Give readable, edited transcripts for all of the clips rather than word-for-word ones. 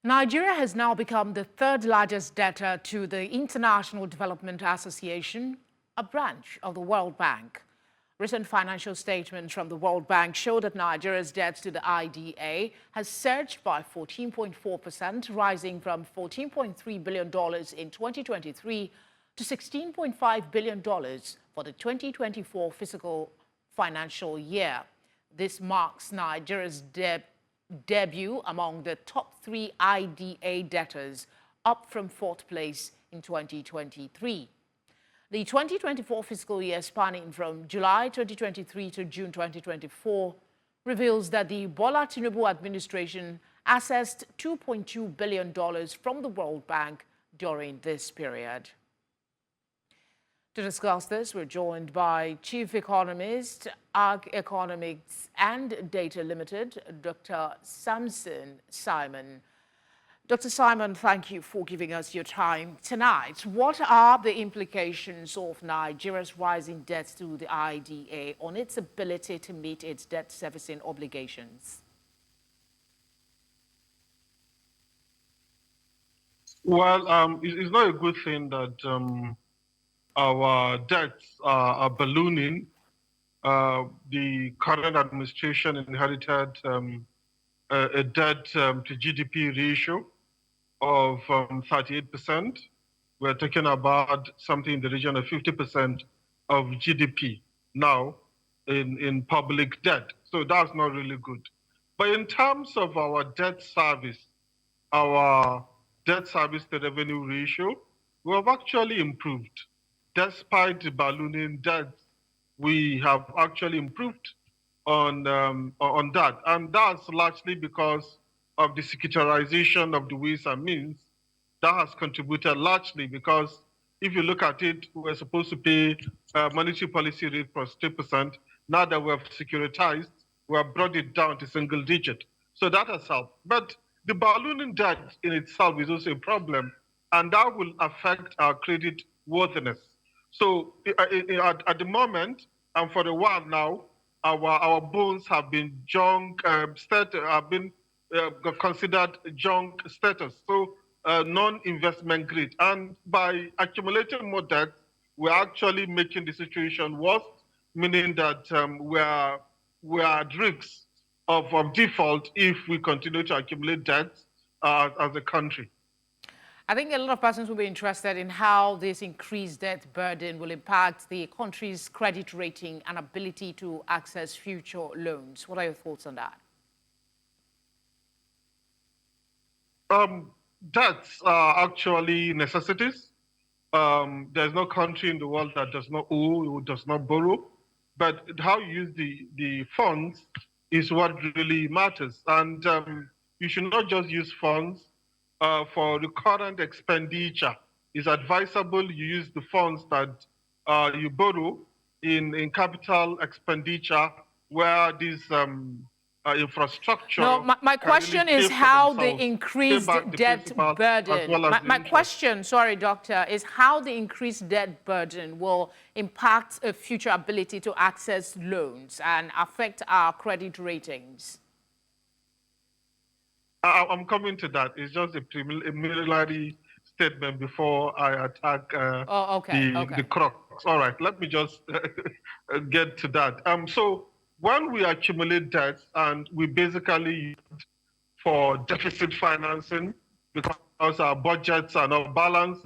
Nigeria has now become the third largest debtor to the International Development Association, a branch of the World Bank. Recent financial statements from the World Bank show that Nigeria's debt to the IDA has surged by 14.4%, rising from $14.3 billion in 2023 to $16.5 billion for the 2024 fiscal financial year. This marks Nigeria's debut among the top 3 IDA debtors, up from 4th place in 2023. The 2024 fiscal year, spanning from July 2023 to June 2024, reveals that the Bola Tinubu administration accessed $2.2 billion from the World Bank during this period. To discuss this, we're joined by Chief Economist, ARKK Economics Data Limited, Dr. Samson Simon. Dr. Simon, thank you for giving us your time tonight. What are the implications of Nigeria's rising debt to the IDA on its ability to meet its debt servicing obligations? Well, it's not a good thing that our debts are ballooning. The current administration inherited a debt to GDP ratio of 38%. We're talking about something in the region of 50% of GDP now in public debt. So that's not really good. But in terms of our debt service to revenue ratio, we have actually improved. Despite the ballooning debt, we have actually improved on that. And that's largely because of the securitization of the ways and means. That has contributed largely because if you look at it, we're supposed to pay monetary policy rate plus 3%. Now that we have securitized, we have brought it down to single digit. So that has helped. But the ballooning debt in itself is also a problem, and that will affect our credit worthiness. So at the moment, and for a while now, our bonds have been considered junk status, so non-investment grade. And by accumulating more debt, we're actually making the situation worse, meaning that we are at risk of default if we continue to accumulate debt as a country. I think a lot of persons will be interested in how this increased debt burden will impact the country's credit rating and ability to access future loans. What are your thoughts on that? Debts are actually necessities. There's no country in the world that does not owe or does not borrow. But how you use the funds is what really matters. And you should not just use funds for recurrent expenditure. It's advisable you use the funds that you borrow in capital expenditure where this infrastructure. No, my question really is how the increased debt burden. My question, sorry, Doctor, is how the increased debt burden will impact a future ability to access loans and affect our credit ratings. I'm coming to that. It's just a preliminary statement before I attack the crux. All right, let me just get to that. So when we accumulate debt and we basically use it for deficit financing because our budgets are not balanced,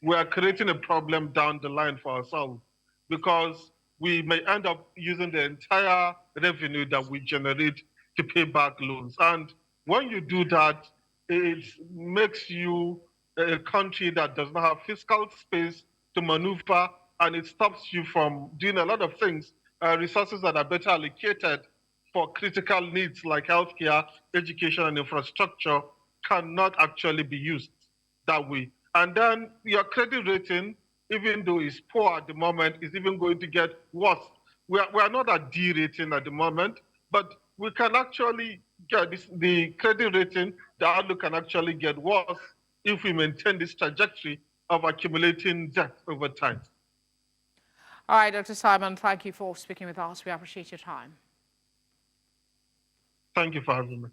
we are creating a problem down the line for ourselves because we may end up using the entire revenue that we generate to pay back loans. And when you do that, it makes you a country that does not have fiscal space to maneuver, and it stops you from doing a lot of things, resources that are better allocated for critical needs like healthcare, education, and infrastructure cannot actually be used that way. And then your credit rating, even though it's poor at the moment, is even going to get worse. We are not at D rating at the moment, but we can actually get the credit rating, the outlook can actually get worse if we maintain this trajectory of accumulating debt over time. All right, Dr. Simon, thank you for speaking with us. We appreciate your time. Thank you for having me.